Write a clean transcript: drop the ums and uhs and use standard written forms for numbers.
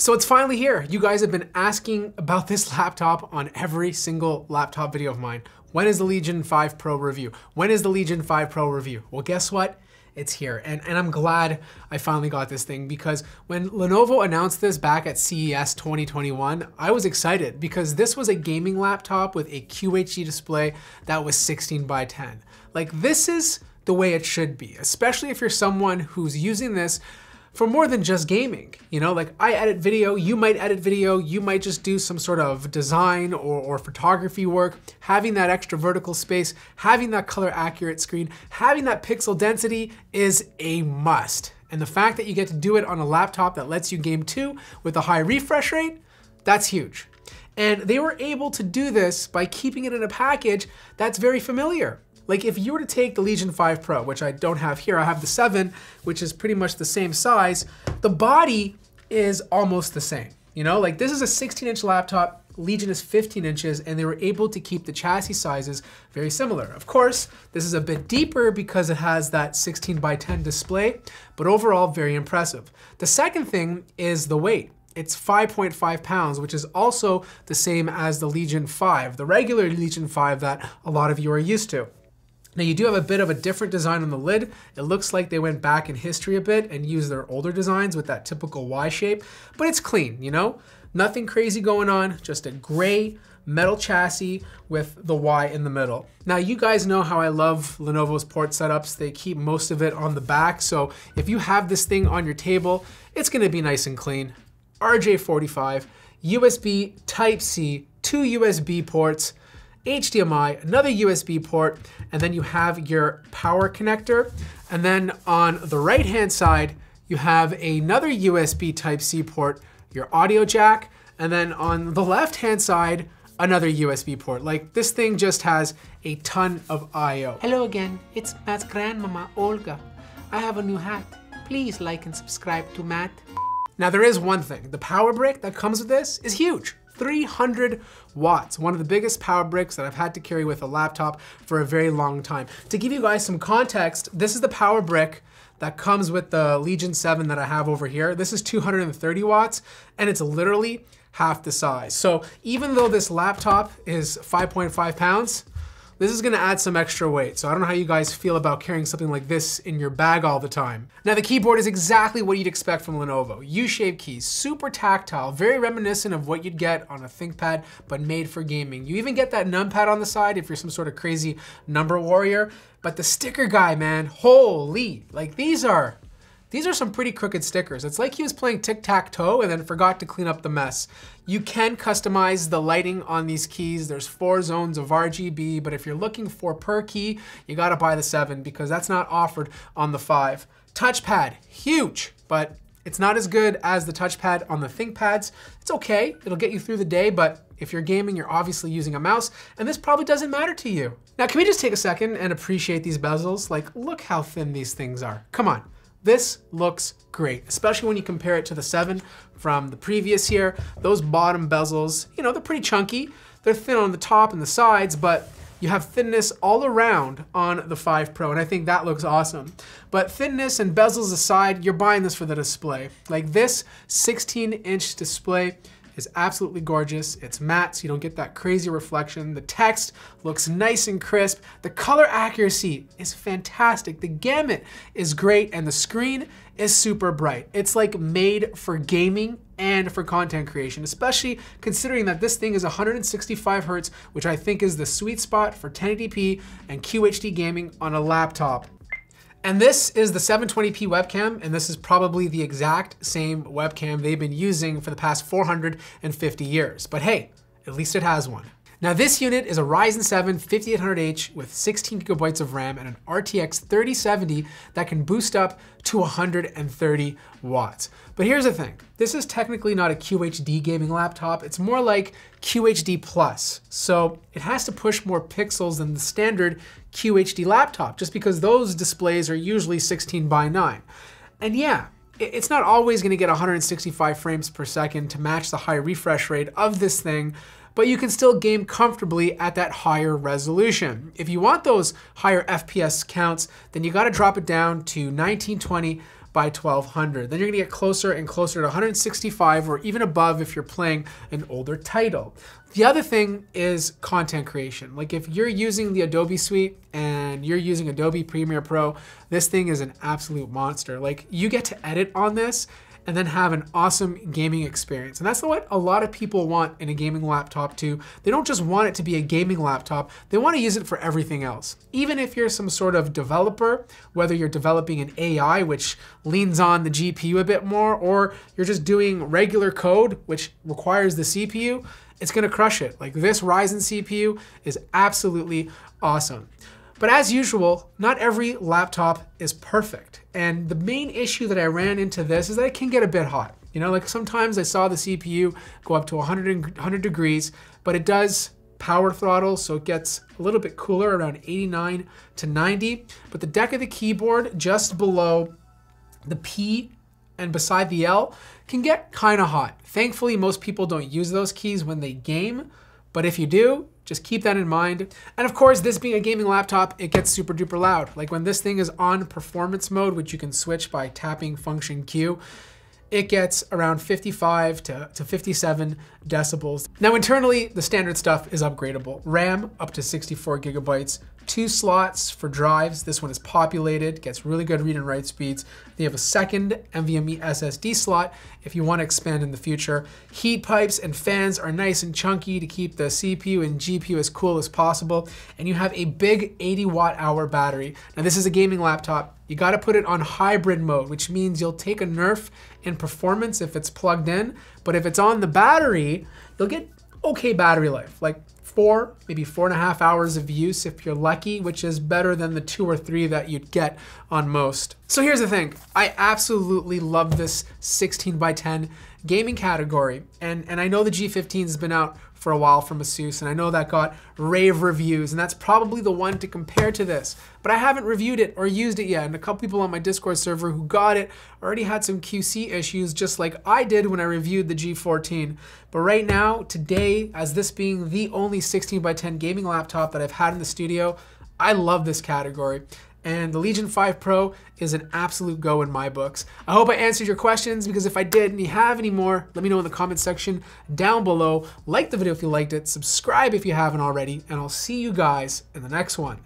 So it's finally here. You guys have been asking about this laptop on every single laptop video of mine. When is the Legion 5 Pro review? When is the Legion 5 Pro review? Well, guess what? It's here. And I'm glad I finally got this thing, because when Lenovo announced this back at CES 2021, I was excited because this was a gaming laptop with a QHD display that was 16 by 10. Like, this is the way it should be, especially if you're someone who's using this for more than just gaming. You know, like, I edit video, you might edit video, you might just do some sort of design or photography work. Having that extra vertical space, having that color accurate screen, having that pixel density is a must. And the fact that you get to do it on a laptop that lets you game too with a high refresh rate, that's huge. And they were able to do this by keeping it in a package that's very familiar. Like, if you were to take the Legion 5 Pro, which I don't have here, I have the 7, which is pretty much the same size, the body is almost the same. You know, like, this is a 16-inch laptop, Legion is 15 inches, and they were able to keep the chassis sizes very similar. Of course, this is a bit deeper because it has that 16 by 10 display, but overall, very impressive. The second thing is the weight. It's 5.5 pounds, which is also the same as the Legion 5, the regular Legion 5 that a lot of you are used to. Now, you do have a bit of a different design on the lid. It looks like they went back in history a bit and used their older designs with that typical Y shape, but it's clean, you know? Nothing crazy going on, just a gray metal chassis with the Y in the middle. Now, you guys know how I love Lenovo's port setups. They keep most of it on the back, so if you have this thing on your table, it's gonna be nice and clean. RJ45, USB Type-C, 2 USB ports, HDMI, another USB port, and then you have your power connector. And then on the right-hand side, you have another USB Type-C port, your audio jack, and then on the left-hand side, another USB port. Like, this thing just has a ton of I/O. Hello again, it's Matt's grandmama, Olga. I have a new hat. Please like and subscribe to Matt. Now, there is one thing. The power brick that comes with this is huge. 300 watts, one of the biggest power bricks that I've had to carry with a laptop for a very long time. To give you guys some context, this is the power brick that comes with the Legion 7 that I have over here. This is 230 watts, and it's literally half the size. So even though this laptop is 5.5 pounds, this is gonna add some extra weight. So I don't know how you guys feel about carrying something like this in your bag all the time. Now, the keyboard is exactly what you'd expect from Lenovo. U-shaped keys, super tactile, very reminiscent of what you'd get on a ThinkPad, but made for gaming. You even get that numpad on the side if you're some sort of crazy number warrior. But the sticker guy, man, holy, like, these are some pretty crooked stickers. It's like he was playing tic-tac-toe and then forgot to clean up the mess. You can customize the lighting on these keys. There's 4 zones of RGB, but if you're looking for per key, you gotta buy the 7 because that's not offered on the 5. Touchpad, huge, but it's not as good as the touchpad on the ThinkPads. It's okay, it'll get you through the day, but if you're gaming, you're obviously using a mouse, and this probably doesn't matter to you. Now, can we just take a second and appreciate these bezels? Like, look how thin these things are. Come on. This looks great, especially when you compare it to the 7 from the previous year. Those bottom bezels, you know, they're pretty chunky. They're thin on the top and the sides, but you have thinness all around on the 5 Pro, and I think that looks awesome. But thinness and bezels aside, you're buying this for the display. Like, this 16-inch display is absolutely gorgeous. It's matte, so you don't get that crazy reflection. The text looks nice and crisp. The color accuracy is fantastic. The gamut is great, and the screen is super bright. It's like made for gaming and for content creation, especially considering that this thing is 165 Hertz, which I think is the sweet spot for 1080p and QHD gaming on a laptop. And this is the 720p webcam, and this is probably the exact same webcam they've been using for the past 450 years. But hey, at least it has one. Now, this unit is a Ryzen 7 5800H with 16 gigabytes of RAM and an RTX 3070 that can boost up to 130 watts. But here's the thing, this is technically not a QHD gaming laptop, it's more like QHD Plus. So it has to push more pixels than the standard QHD laptop, just because those displays are usually 16 by 9. And yeah, it's not always gonna get 165 frames per second to match the high refresh rate of this thing, but you can still game comfortably at that higher resolution. If you want those higher FPS counts, then you gotta drop it down to 1920 by 1200. Then you're gonna get closer and closer to 165 or even above if you're playing an older title. The other thing is content creation. Like if you're using the Adobe suite and you're using Adobe Premiere Pro, this thing is an absolute monster. Like you get to edit on this and then have an awesome gaming experience. And that's what a lot of people want in a gaming laptop too. They don't just want it to be a gaming laptop, they want to use it for everything else. Even if you're some sort of developer, whether you're developing an AI, which leans on the GPU a bit more, or you're just doing regular code, which requires the CPU, it's gonna crush it. Like this Ryzen CPU is absolutely awesome. But as usual, not every laptop is perfect. And the main issue that I ran into this is that it can get a bit hot. You know, like sometimes I saw the CPU go up to 100 degrees, but it does power throttle, so it gets a little bit cooler, around 89 to 90. But the deck of the keyboard just below the P and beside the L can get kind of hot. Thankfully, most people don't use those keys when they game, but if you do, just keep that in mind. And of course, this being a gaming laptop, it gets super duper loud. Like when this thing is on performance mode, which you can switch by tapping function Q, it gets around 55 to 57 decibels. Now internally, the standard stuff is upgradable. RAM up to 64 gigabytes, 2 slots for drives. This one is populated, gets really good read and write speeds. They have a second NVMe SSD slot if you want to expand in the future. Heat pipes and fans are nice and chunky to keep the CPU and GPU as cool as possible. And you have a big 80 watt hour battery. Now this is a gaming laptop. You got to put it on hybrid mode, which means you'll take a nerf in performance if it's plugged in, but if it's on the battery, you'll get okay battery life, like 4, maybe 4.5 hours of use if you're lucky, which is better than the 2 or 3 that you'd get on most. So here's the thing, I absolutely love this 16x10 gaming category, and I know the G15 has been out for a while from ASUS, and I know that got rave reviews, and that's probably the one to compare to this. But I haven't reviewed it or used it yet, and a couple people on my Discord server who got it already had some QC issues, just like I did when I reviewed the G14. But right now, today, as this being the only 16x10 gaming laptop that I've had in the studio, I love this category. And the Legion 5 Pro is an absolute go in my books. I hope I answered your questions, because if I did and you have any more, let me know in the comment section down below. Like the video if you liked it, subscribe if you haven't already, and I'll see you guys in the next one.